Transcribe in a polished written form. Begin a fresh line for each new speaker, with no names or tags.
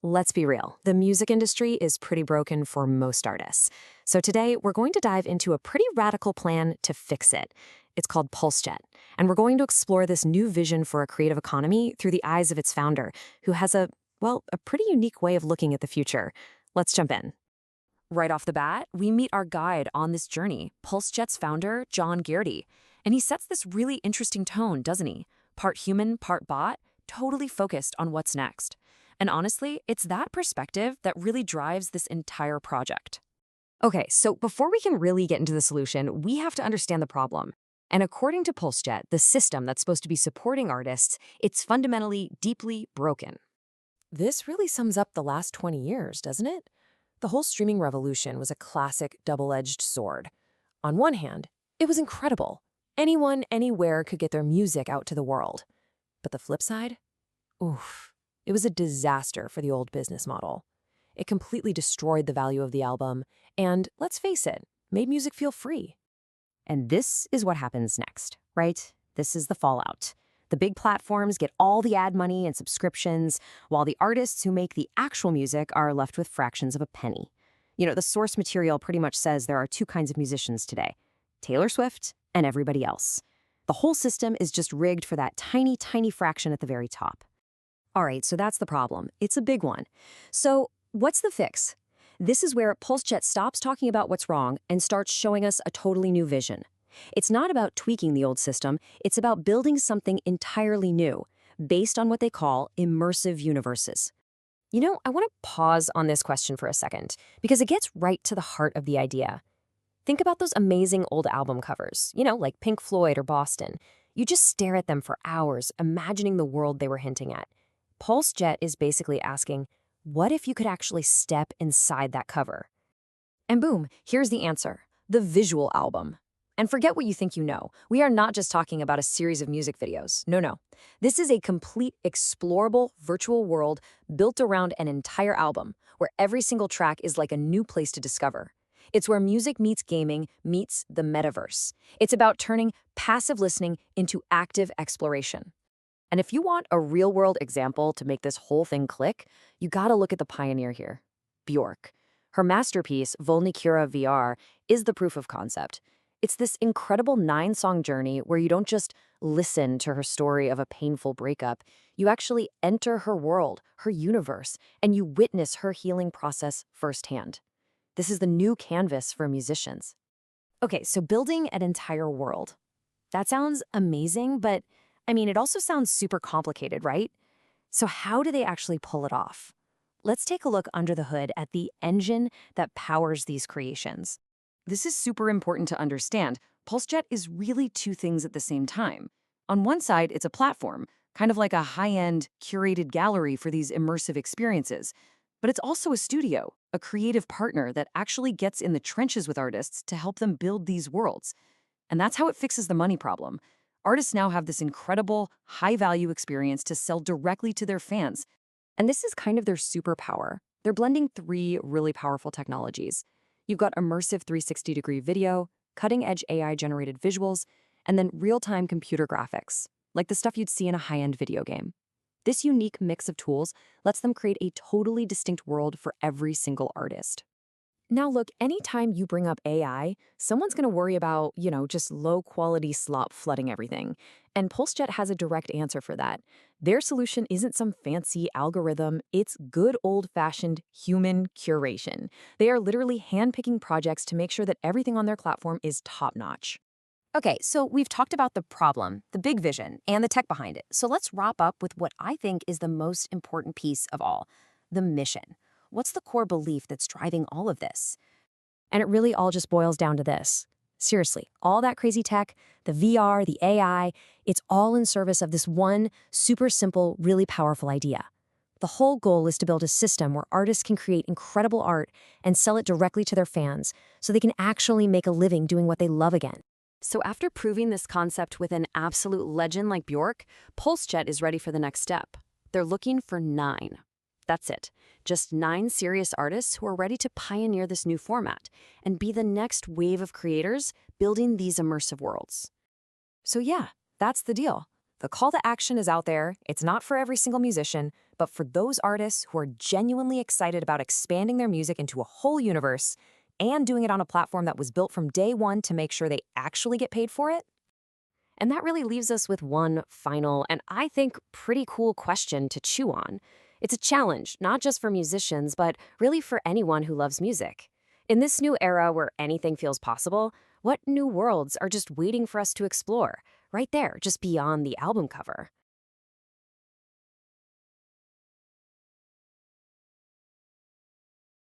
Let's be real, the music industry is pretty broken for most artists. So today, we're going to dive into a pretty radical plan to fix it. It's called PulseJet, and we're going to explore this new vision for a creative economy through the eyes of its founder, who has a pretty unique way of looking at the future. Let's jump in. Right off the bat, we meet our guide on this journey, PulseJet's founder, John Garrity. And he sets this really interesting tone, doesn't he? Part human, part bot, totally focused on what's next. And honestly, it's that perspective that really drives this entire project. Okay, so before we can really get into the solution, we have to understand the problem. And according to PulseJet, the system that's supposed to be supporting artists, it's fundamentally deeply broken. This really sums up the last 20 years, doesn't it? The whole streaming revolution was a classic double-edged sword. On one hand, it was incredible. Anyone, anywhere could get their music out to the world. But the flip side? Oof. It was a disaster for the old business model. It completely destroyed the value of the album and, let's face it, made music feel free. And this is what happens next, right? This is the fallout. The big platforms get all the ad money and subscriptions, while the artists who make the actual music are left with fractions of a penny. You know, the source material pretty much says there are two kinds of musicians today: Taylor Swift and everybody else. The whole system is just rigged for that tiny, tiny fraction at the very top. All right, so that's the problem. It's a big one. So what's the fix? This is where PulseJet stops talking about what's wrong and starts showing us a totally new vision. It's not about tweaking the old system, it's about building something entirely new, based on what they call immersive universes. You know, I want to pause on this question for a second, because it gets right to the heart of the idea. Think about those amazing old album covers, like Pink Floyd or Boston. You just stare at them for hours, imagining the world they were hinting at. PulseJet is basically asking, what if you could actually step inside that cover? And boom, here's the answer: the visual album. And forget what you think you know. We are not just talking about a series of music videos. No. This is a complete, explorable virtual world built around an entire album, where every single track is like a new place to discover. It's where music meets gaming meets the metaverse. It's about turning passive listening into active exploration. And if you want a real-world example to make this whole thing click, you gotta look at the pioneer here, Bjork. Her masterpiece, Volnicura VR, is the proof of concept. It's this incredible 9-song journey where you don't just listen to her story of a painful breakup, you actually enter her world, her universe, and you witness her healing process firsthand. This is the new canvas for musicians. Okay, so building an entire world. That sounds amazing, but it also sounds super complicated, right? So how do they actually pull it off? Let's take a look under the hood at the engine that powers these creations. This is super important to understand. PulseJet is really two things at the same time. On one side, it's a platform, kind of like a high-end, curated gallery for these immersive experiences. But it's also a studio, a creative partner that actually gets in the trenches with artists to help them build these worlds. And that's how it fixes the money problem. Artists now have this incredible, high-value experience to sell directly to their fans. And this is kind of their superpower. They're blending three really powerful technologies. You've got immersive 360-degree video, cutting-edge AI-generated visuals, and then real-time computer graphics, like the stuff you'd see in a high-end video game. This unique mix of tools lets them create a totally distinct world for every single artist. Now look, anytime you bring up AI, someone's going to worry about, just low-quality slop flooding everything. And PulseJet has a direct answer for that. Their solution isn't some fancy algorithm, it's good old-fashioned human curation. They are literally handpicking projects to make sure that everything on their platform is top-notch. Okay, so we've talked about the problem, the big vision, and the tech behind it. So let's wrap up with what I think is the most important piece of all: the mission. What's the core belief that's driving all of this? And it really all just boils down to this. Seriously, all that crazy tech, the VR, the AI, it's all in service of this one super simple, really powerful idea. The whole goal is to build a system where artists can create incredible art and sell it directly to their fans so they can actually make a living doing what they love again. So after proving this concept with an absolute legend like Bjork, PulseJet is ready for the next step. They're looking for 9. That's it. Just 9 serious artists who are ready to pioneer this new format and be the next wave of creators building these immersive worlds. So yeah, that's the deal. The call to action is out there. It's not for every single musician, but for those artists who are genuinely excited about expanding their music into a whole universe and doing it on a platform that was built from day one to make sure they actually get paid for it. And that really leaves us with one final and I think pretty cool question to chew on. It's a challenge, not just for musicians, but really for anyone who loves music. In this new era where anything feels possible, what new worlds are just waiting for us to explore, right there, just beyond the album cover?